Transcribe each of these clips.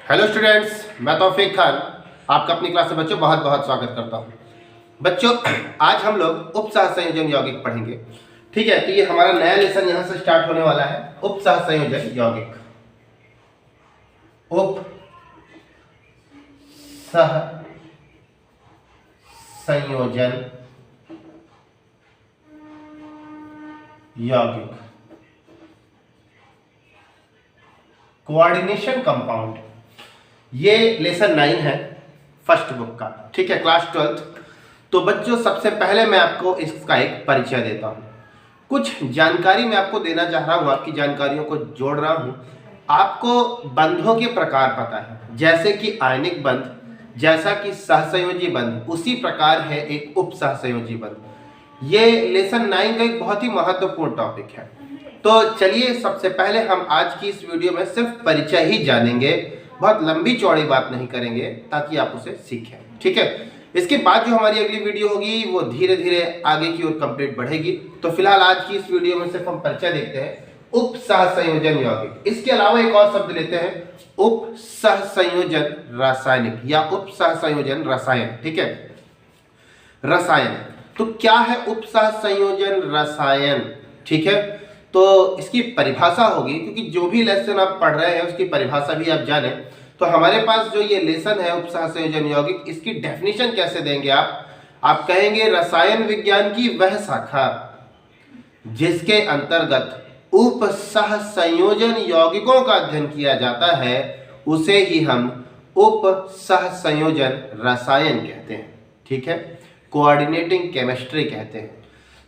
Hello students, मैं तौफीक खान आपका अपनी क्लास में बच्चों बहुत बहुत स्वागत करता हूं। बच्चों, आज हम लोग उपसह संयोजन यौगिक पढ़ेंगे। ठीक है, तो ये हमारा नया लेसन यहां से स्टार्ट होने वाला है। उपसह संयोजन यौगिक, उप सह संयोजन यौगिक, कोऑर्डिनेशन कंपाउंड। ये लेसन 9 है फर्स्ट बुक का। ठीक है, क्लास 12। तो बच्चों, सबसे पहले मैं आपको इसका एक परिचय देता हूँ। कुछ जानकारी मैं आपको देना चाह रहा हूँ, आपकी जानकारियों को जोड़ रहा हूँ। आपको बंधों के प्रकार पता है, जैसे कि आयनिक बंध, जैसा कि सहसंयोजी बंध, उसी प्रकार है एक उप सहसंयोजी बंध। ये लेसन 9 का एक बहुत ही महत्वपूर्ण टॉपिक है। तो चलिए, सबसे पहले हम आज की इस वीडियो में सिर्फ परिचय ही जानेंगे, बहुत लंबी चौड़ी बात नहीं करेंगे, ताकि आप उसे सीखें। ठीक है, इसके बाद जो हमारी अगली वीडियो होगी वो धीरे धीरे आगे की ओर कंप्लीट बढ़ेगी। तो फिलहाल आज की इस वीडियो में सिर्फ हम परिचय देखते हैं उप सहसंयोजन यौगिक। इसके अलावा एक और शब्द लेते हैं, उप सहसंयोजन रासायनिक या उप सहसंयोजन रसायन। ठीक है, रसायन। तो क्या है उप सहसंयोजन रसायन? ठीक है, तो इसकी परिभाषा होगी, क्योंकि जो भी लेसन आप पढ़ रहे हैं उसकी परिभाषा भी आप जाने। तो हमारे पास जो ये लेसन है उप सहसंयोजन यौगिक, इसकी डेफिनेशन कैसे देंगे आप कहेंगे रसायन विज्ञान की वह शाखा जिसके अंतर्गत उप सहसंयोजन यौगिकों का अध्ययन किया जाता है, उसे ही हम उप सहसंयोजन रसायन कहते हैं। ठीक है, कोऑर्डिनेटिंग केमिस्ट्री कहते हैं।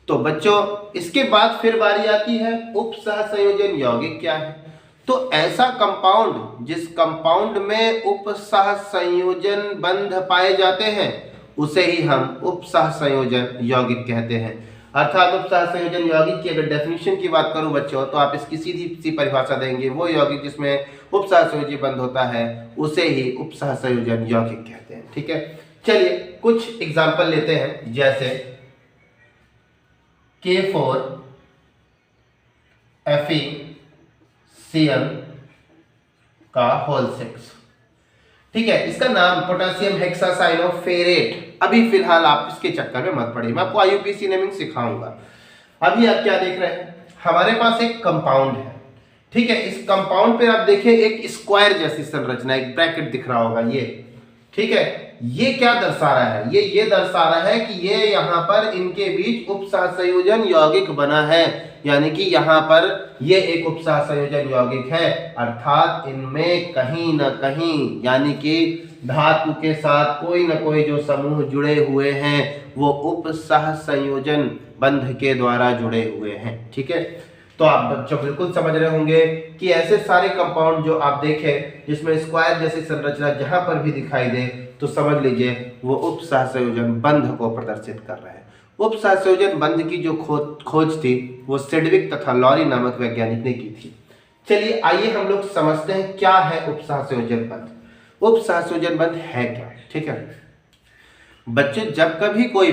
तो बच्चों, इसके बाद फिर बारी आती है उप सहसंयोजन यौगिक क्या है। तो ऐसा कंपाउंड जिस कंपाउंड में उप सहसंयोजन बंध पाए जाते हैं, उसे ही हम उप सहसंयोजन यौगिक कहते हैं। अर्थात उप सहसंयोजन यौगिक की अगर डेफिनेशन की बात करूं बच्चों, तो आप इसकी सीधी सी परिभाषा देंगे, वो यौगिक जिसमें उप सहसंयोजी बंध होता है उसे ही उप सहसंयोजन यौगिक कहते हैं। ठीक है, चलिए कुछ एग्जाम्पल लेते हैं, जैसे K4 FeCl का होल 6। ठीक है, इसका नाम पोटेशियम हेक्सासाइनोफेरेट। अभी फिलहाल आप इसके चक्कर में मत पड़िए, मैं आपको IUPAC नेमिंग सिखाऊंगा। अभी आप क्या देख रहे हैं, हमारे पास एक कंपाउंड है। ठीक है, इस कंपाउंड पे आप देखिए एक स्क्वायर जैसी संरचना, एक ब्रैकेट दिख रहा होगा ये। ठीक है, ये क्या दर्शा रहा है, ये दर्शा रहा है कि ये यहाँ पर इनके बीच उप सहसंयोजन यौगिक बना है, यानी कि यहाँ पर ये एक उप सहसंयोजन यौगिक है। अर्थात इनमें कहीं ना कहीं, यानी कि धातु के साथ कोई ना कोई जो समूह जुड़े हुए हैं वो उप सहसंयोजन बंध के द्वारा जुड़े हुए हैं। ठीक है, तो आप बच्चों बिल्कुल समझ रहे होंगे कि ऐसे सारे कंपाउंड जो आप देखें जिसमें स्क्वायर जैसी संरचना जहां पर भी दिखाई दे, तो समझ लीजिए वो उप सहसंयोजन बंध को प्रदर्शित कर रहे हैं। उप सहसंयोजन बंध की जो खोज थी वो सेडविक तथा लॉरी नामक वैज्ञानिक ने की थी। चलिए आइए हम लोग समझते हैं क्या है उप सहसंयोजन बंध। उप सहसंयोजन बंध है क्या? ठीक है बच्चे, जब कभी कोई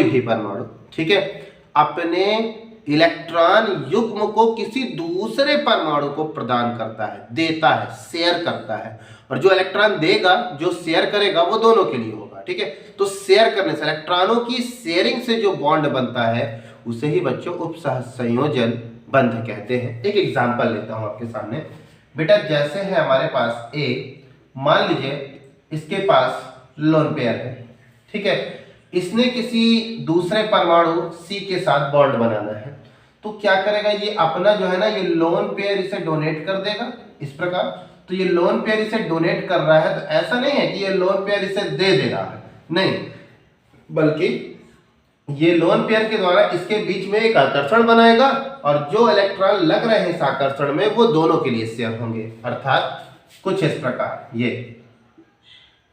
भी परमाणु ठीक है अपने इलेक्ट्रॉन युग्म को किसी दूसरे परमाणु को प्रदान करता है, देता है, शेयर करता है, और जो इलेक्ट्रॉन देगा, जो शेयर करेगा, वो दोनों के लिए होगा। ठीक है, तो शेयर करने से, इलेक्ट्रॉनों की शेयरिंग से जो बॉन्ड बनता है उसे ही बच्चों उप सहसंयोजन बंध कहते हैं। एक एग्जांपल लेता हूं आपके सामने। बेटा, जैसे है हमारे पास ए, मान लीजिए इसके पास लोन पेयर है। ठीक है, इसने किसी दूसरे परमाणु C के साथ बॉन्ड बनाना है, तो क्या करेगा, ये अपना जो है ना, ये लोन पेयर इसे डोनेट कर देगा इस प्रकार। तो ये लोन पेयर इसे डोनेट कर रहा है, तो ऐसा नहीं है कि ये लोन पेयर इसे दे रहा है, नहीं, बल्कि ये लोन पेयर के द्वारा इसके बीच में एक आकर्षण बनाएगा, और जो इलेक्ट्रॉन लग रहे हैं इस आकर्षण में वो दोनों के लिए शेयर होंगे। अर्थात कुछ इस प्रकार, ये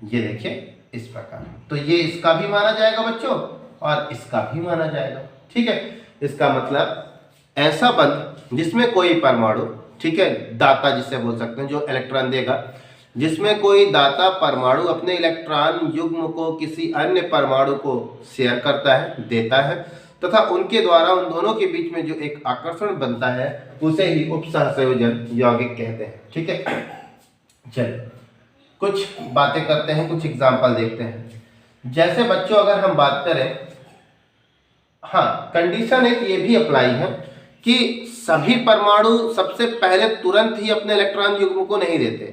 देखिए इस प्रकार। तो ये इसका भी माना जाएगा बच्चों और इसका भी माना जाएगा। ठीक है, इसका मतलब ऐसा बंध जिसमें कोई परमाणु, ठीक है, दाता जिसे बोल सकते हैं, जो इलेक्ट्रॉन देगा, जिसमें कोई दाता परमाणु अपने इलेक्ट्रॉन युग्म को किसी अन्य परमाणु को शेयर करता है, देता है, तथा उनके द्वारा उन दोनों के बीच में जो एक आकर्षण बनता है उसे ही उप सहसंयोजन यौगिक कहते हैं। ठीक है, चलिए कुछ बातें करते हैं, कुछ एग्जाम्पल देखते हैं। जैसे बच्चों अगर हम बात करें, हाँ कंडीशन एक ये भी अप्लाई है कि सभी परमाणु सबसे पहले तुरंत ही अपने इलेक्ट्रॉन युग्म को नहीं देते।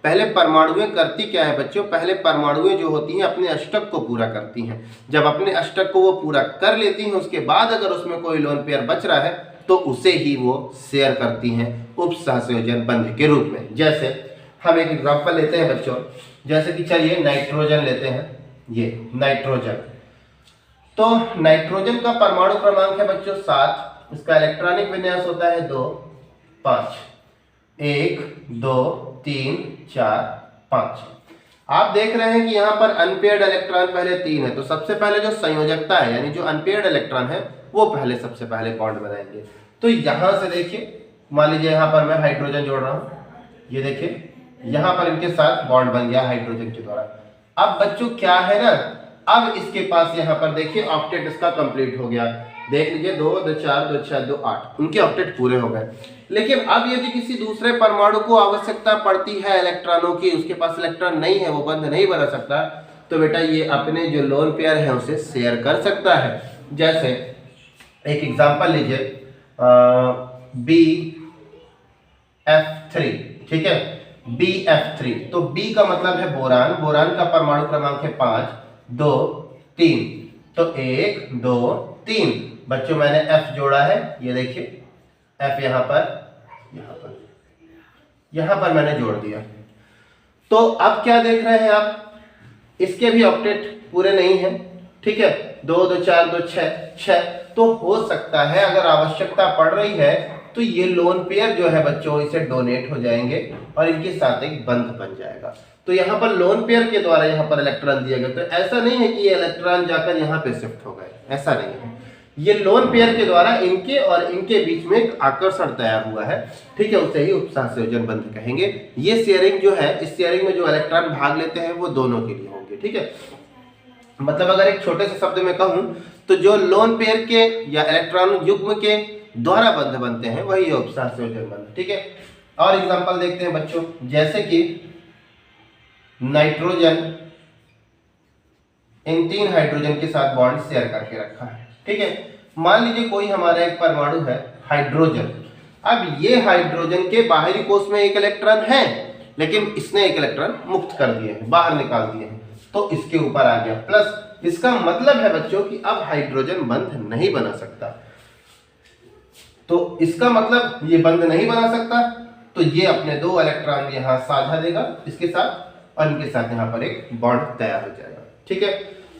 पहले परमाणुएं करती क्या है बच्चों, पहले परमाणुएं जो होती हैं अपने अष्टक को पूरा करती हैं। जब अपने अष्टक को वो पूरा कर लेती हैं, उसके बाद अगर उसमें कोई लोन पेयर बच रहा है तो उसे ही वो शेयर करती हैं उप सहसंयोजन बंध के रूप में। जैसे हम एक एग्जाम्पल लेते हैं बच्चों, जैसे कि चलिए नाइट्रोजन लेते हैं, ये नाइट्रोजन। तो नाइट्रोजन का परमाणु क्रमांक है बच्चों 7, इसका इलेक्ट्रॉनिक विन्यास होता है 2 5, 1 2 3 4 5। आप देख रहे हैं कि यहाँ पर अनपेयर्ड इलेक्ट्रॉन पहले 3 है, तो सबसे पहले जो संयोजकता है यानी जो अनपेयर्ड इलेक्ट्रॉन है वो पहले सबसे पहले बॉन्ड बनाएंगे। तो यहाँ से देखिए, मान लीजिए यहाँ पर मैं हाइड्रोजन जोड़ रहा हूँ, ये देखिए यहाँ पर इनके साथ बॉन्ड बन गया हाइड्रोजन के द्वारा। अब बच्चों क्या है ना, अब इसके पास यहाँ पर देखिए ऑक्टेट इसका कंप्लीट हो गया। देख लीजिए 2 2 4 2 6 2 8 उनके ऑक्टेट पूरे हो गए। लेकिन अब यदि किसी दूसरे परमाणु को आवश्यकता पड़ती है इलेक्ट्रॉनों की, उसके पास इलेक्ट्रॉन नहीं है, वो बंध नहीं बना सकता, तो बेटा ये अपने जो लोन पेयर है उसे शेयर कर सकता है। जैसे एक एग्जांपल लीजिए BF3, ठीक है, BF3। तो B का मतलब है बोरान, बोरान का परमाणु क्रमांक है 5 2 3, तो 1 2 3। बच्चों मैंने F जोड़ा है, ये देखिए F यहाँ पर मैंने जोड़ दिया। तो अब क्या देख रहे हैं आप, इसके भी ऑक्टेट पूरे नहीं है, ठीक है, 2 2 4 2 6। तो हो सकता है अगर आवश्यकता पड़ रही है तो ये लोन पेयर जो है बच्चों इसे डोनेट हो जाएंगे और इनके साथ एक बंध बन जाएगा। तो यहाँ पर लोन पेयर के द्वारा यहाँ पर इलेक्ट्रॉन दिया गया। तो ऐसा नहीं है कि ये इलेक्ट्रॉन जाकर यहाँ पे शिफ्ट हो गए, ऐसा नहीं है। ये लोन पेयर के द्वारा इनके और इनके बीच में एक आकर्षण तैयार हुआ है, ठीक है, उसे ही उपसहसंयोजन बंध कहेंगे। ये शेयरिंग जो है, इस शेयरिंग में जो इलेक्ट्रॉन भाग लेते हैं वो दोनों के लिए होंगे, ठीक है। मतलब अगर एक छोटे से शब्द में कहूं तो जो लोन पेयर के या इलेक्ट्रॉन युग्म के द्वारा बंध बनते हैं वही उपसहसंयोजन बंध, ठीक है। और एग्जांपल देखते हैं बच्चों, जैसे कि नाइट्रोजन इन 3 हाइड्रोजन के साथ बॉन्ड शेयर करके रखा है, ठीक है। मान लीजिए कोई हमारा एक परमाणु है हाइड्रोजन। अब ये हाइड्रोजन के बाहरी कोश में एक इलेक्ट्रॉन है, लेकिन इसने एक इलेक्ट्रॉन मुक्त कर दिए हैं, बाहर निकाल दिए हैं, तो इसके ऊपर आ गया प्लस। इसका मतलब है बच्चों कि अब हाइड्रोजन बंध नहीं बना सकता। तो इसका मतलब ये बंध नहीं बना सकता, तो ये अपने 2 इलेक्ट्रॉन यहाँ साझा देगा इसके साथ और इनके साथ यहाँ पर एक बॉन्ड तैयार हो जाएगा, ठीक है।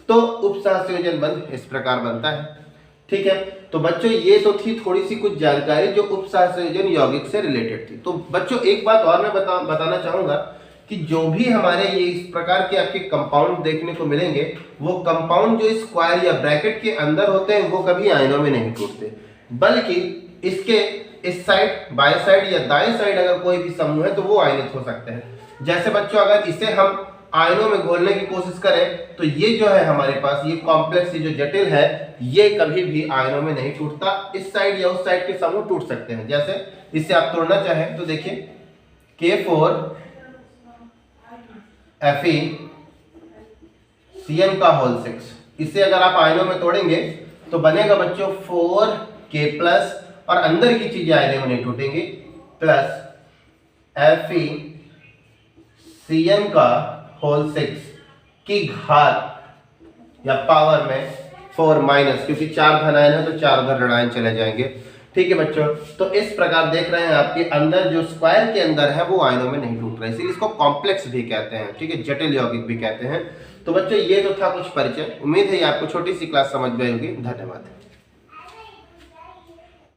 तो उपसहसंयोजन बंध इस प्रकार बनता है, ठीक है। तो बच्चों ये तो थी थोड़ी सी कुछ जानकारी जो उपसहसंयोजन यौगिक से रिलेटेड थी। तो बच्चों एक बात और मैं बताना चाहूंगा कि जो भी हमारे ये इस प्रकार के आपके कंपाउंड देखने को मिलेंगे, वो कंपाउंड जो स्क्वायर या ब्रैकेट के अंदर होते हैं वो कभी आयनों में नहीं टूटते, बल्कि इसके इस साइड बाएं साइड या दाएं साइड अगर कोई भी समूह है तो वो आयनित हो सकते हैं। जैसे बच्चों अगर इसे हम आयनों में घोलने की कोशिश करें तो ये जो है हमारे पास ये कॉम्प्लेक्स, ये जो जटिल है, ये कभी भी आयनों में नहीं टूटता। इस साइड या उस साइड के समूह टूट सकते हैं। जैसे इसे आप तोड़ना चाहें तो देखिए K4 Fe Cn का होल 6, इसे अगर आप आयनों में तोड़ेंगे तो बनेगा बच्चों 4K+ और अंदर की चीजें आयनों में नहीं टूटेंगी, प्लस Fe Cn का होल 6 की घात या पावर में 4-, क्योंकि 4 धन आयन है तो 4 उधर ऋण आयन चले जाएंगे, ठीक है बच्चों। तो इस प्रकार देख रहे हैं आपके अंदर जो स्क्वायर के अंदर है वो आयनों में नहीं टूट रहा है, इसीलिए इसको कॉम्प्लेक्स भी कहते हैं, ठीक है, जटिल यौगिक भी कहते हैं। तो बच्चों ये तो था कुछ परिचय। उम्मीद है आपको छोटी सी क्लास समझ में आई होगी। धन्यवाद।